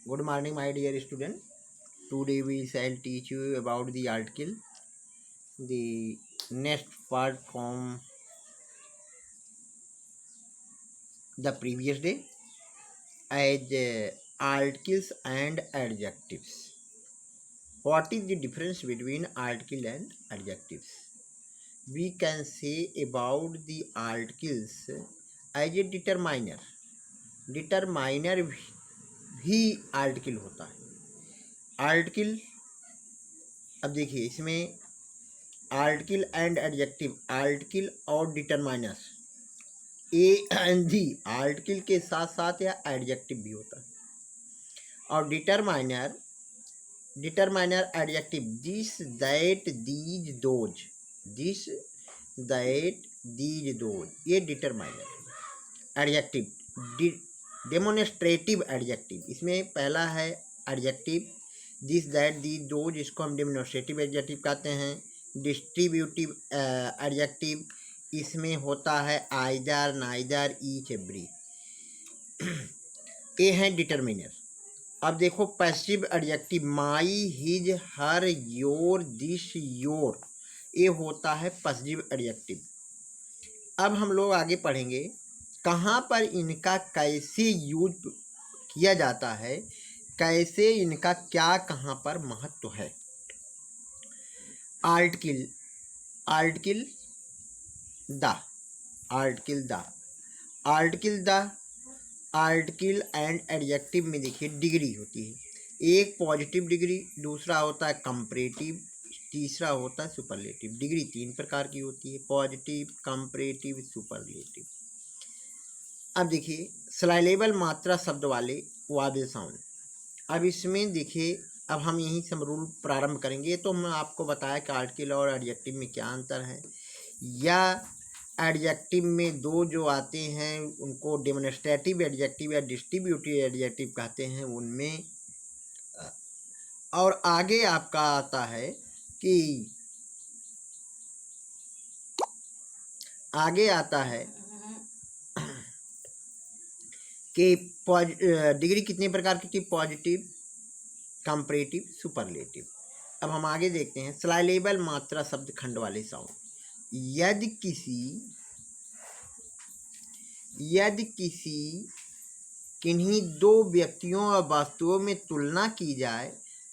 Good morning, my dear student. Today we shall teach you about the article. The next part from the previous day as articles and adjectives. What is the difference between article and adjectives? We can say about the articles as a determiner. Determiner भी article होता है। Article, अब देखिए इसमें article and adjective, article और determiner, A and the article के साथ साथ या एडजेक्टिव भी होता है। और determiner, determiner adjective, this that these those, this that these those, ये डिटरमाइनर। एडजेक्टिव, डेमोन्स्ट्रेटिव एडजेक्टिव, इसमें पहला है adjective this that these those, इसको हम डेमोन्स्ट्रेटिव एडजेक्टिव कहते हैं। डिस्ट्रीब्यूटिव एडजेक्टिव, इसमें होता है आइदर, नाइदर, ईच, एवरी। ये है डिटरमिनर। अब देखो passive adjective, my, his, her, your, this, your, ये होता है पैसिव एडजेक्टिव। अब हम लोग आगे पढ़ेंगे कहाँ पर इनका कैसे यूज किया जाता है, कैसे इनका क्या कहाँ पर महत्व है। Article, article the, article the, article the, article and adjective में देखिए डिग्री होती है। एक पॉजिटिव डिग्री, दूसरा होता है कंपैरेटिव, तीसरा होता है सुपरलेटिव। डिग्री तीन प्रकार की होती है, पॉजिटिव, कंपैरेटिव, सुपरलेटिव। अब देखिए सिलाइलेबल मात्रा शब्द वाले वावेल साउंड। अब इसमें देखिए, अब हम यहीं से रूल प्रारंभ करेंगे। तो मैं आपको बताया कि आर्टिकल और एडजेक्टिव में क्या अंतर है, या एडजेक्टिव में दो जो आते हैं उनको डेमोन्स्ट्रेटिव एडजेक्टिव या डिस्ट्रीब्यूटिव एडजेक्टिव कहते हैं उनमें। और आगे आपका आता है कि आगे आता है कि डिग्री कितने प्रकार की थी, पॉजिटिव, कंपैरेटिव, सुपरलेटिव। अब हम आगे देखते हैं सिलाइलेबल मात्रा शब्द खंड वाले साउंड। यदि किसी किन्हीं दो व्यक्तियों और वस्तुओं में तुलना की जाए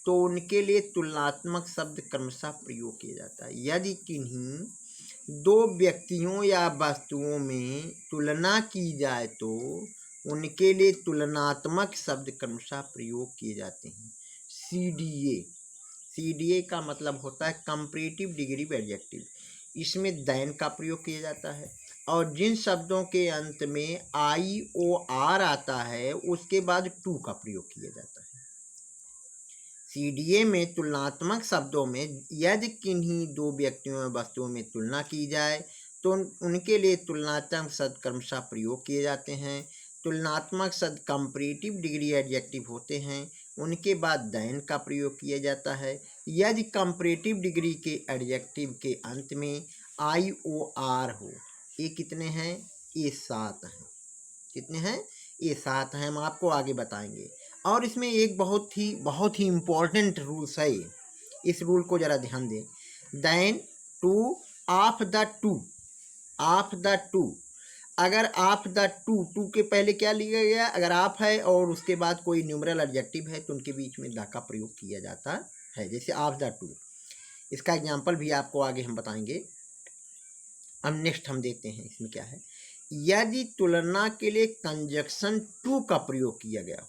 तो उनके लिए तुलनात्मक शब्द क्रमशः प्रयोग किया जाता है। यदि किन्हीं दो व्यक्तियों या वस्तुओं में तुलना की जाए तो उनके लिए तुलनात्मक शब्द क्रमशः प्रयोग किए जाते हैं। सीडीए, सीडीए का मतलब होता है कंपैरेटिव डिग्री एडजेक्टिव। इसमें दैन का प्रयोग किया जाता है और जिन शब्दों के अंत में आई ओ आर आता है उसके बाद टू का प्रयोग किया जाता है। सीडीए में तुलनात्मक शब्दों में यदि किन्हीं दो व्यक्तियों या वस्तुओं में तुलना की जाए तो उनके लिए तुलनात्मक शब्द क्रमशः प्रयोग किए जाते हैं। तुलनात्मक शब्द कंपैरेटिव डिग्री एडजेक्टिव होते हैं, उनके बाद दैन का प्रयोग किया जाता है। यदि कंपैरेटिव डिग्री के एडजेक्टिव के अंत में आई ओ आर हो, ये कितने हैं, ये 7 हैं। कितने हैं, ये 7 हैं, हम आपको आगे बताएंगे। और इसमें एक बहुत ही इम्पोर्टेंट रूल्स है, इस रूल को ज़रा ध्यान दें। Then two of the two, of the two, अगर ऑफ द टू, टू के पहले क्या लिया गया, अगर ऑफ है और उसके बाद कोई न्यूमरल एडजेक्टिव है तो उनके बीच में द का प्रयोग किया जाता है, जैसे ऑफ द टू। इसका एग्जाम्पल भी आपको आगे हम बताएंगे। अब नेक्स्ट हम देखते हैं इसमें क्या है। यदि तुलना के लिए कंजक्शन टू का प्रयोग किया गया हो,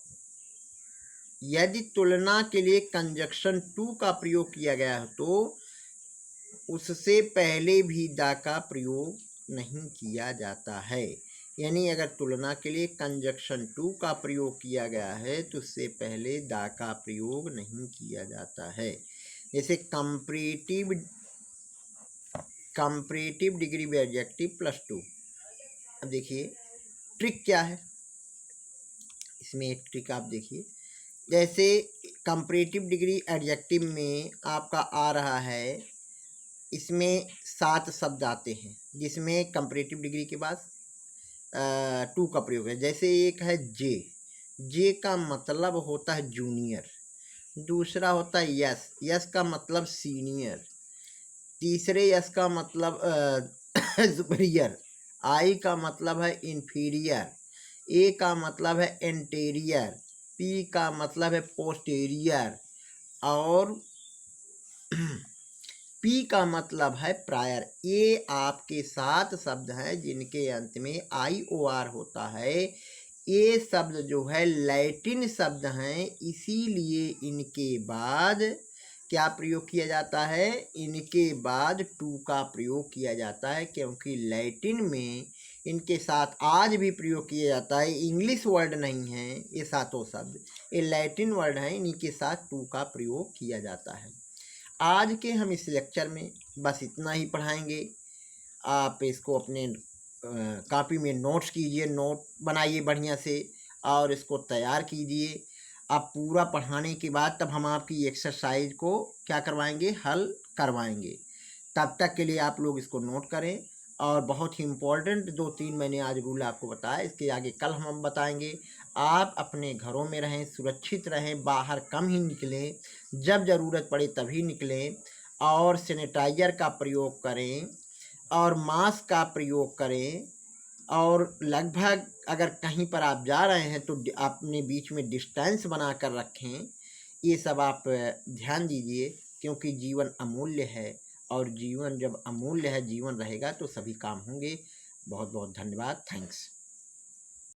यदि तुलना के लिए कंजक्शन टू का प्रयोग किया गया हो तो उससे पहले भी द का प्रयोग नहीं किया जाता है। यानी अगर तुलना के लिए कंजक्शन टू का प्रयोग किया गया है तो उससे पहले द का प्रयोग नहीं किया जाता है। जैसे कंपैरेटिव डिग्री एडजेक्टिव +2। अब देखिए ट्रिक क्या है, इसमें एक ट्रिक आप देखिए। जैसे कंपैरेटिव डिग्री एडजेक्टिव में आपका आ रहा है, इसमें 7 शब्द आते हैं जिसमें कंपैरेटिव डिग्री के बाद टू का प्रयोग है। जैसे एक है जे, जे का मतलब होता है जूनियर। दूसरा होता है यस, यस का मतलब सीनियर। तीसरे यस का मतलब सुपीरियर। आई का मतलब है इन्फीरियर। ए का मतलब है एंटेरियर। पी का मतलब है पोस्टेरियर। और पी का मतलब है प्रायर। ये आपके 7 शब्द हैं जिनके अंत में आई ओ आर होता है। ये शब्द जो है लैटिन शब्द हैं, इसीलिए इनके बाद क्या प्रयोग किया जाता है, इनके बाद टू का प्रयोग किया जाता है, क्योंकि लैटिन में इनके साथ आज भी प्रयोग किया जाता है। इंग्लिश वर्ड नहीं है ये सातों शब्द, ये लैटिन वर्ड हैं, इन्हीं के साथ टू का प्रयोग किया जाता है। आज के हम इस लेक्चर में बस इतना ही पढ़ाएंगे। आप इसको अपने कॉपी में नोट्स कीजिए, नोट बनाइए बढ़िया से और इसको तैयार कीजिए। आप पूरा पढ़ाने के बाद तब हम आपकी एक्सरसाइज को क्या करवाएंगे, हल करवाएंगे। तब तक के लिए आप लोग इसको नोट करें। और बहुत ही इम्पोर्टेंट 2-3 मैंने आज रूल आपको बताया, इसके आगे कल हम बताएंगे। आप अपने घरों में रहें, सुरक्षित रहें, बाहर कम ही निकलें, जब ज़रूरत पड़े तभी निकलें, और सैनिटाइज़र का प्रयोग करें और मास्क का प्रयोग करें। और लगभग अगर कहीं पर आप जा रहे हैं तो अपने बीच में डिस्टेंस बना कर रखें। ये सब आप ध्यान दीजिए, क्योंकि जीवन अमूल्य है, और जीवन जब अमूल्य है, जीवन रहेगा तो सभी काम होंगे। बहुत बहुत धन्यवाद। थैंक्स।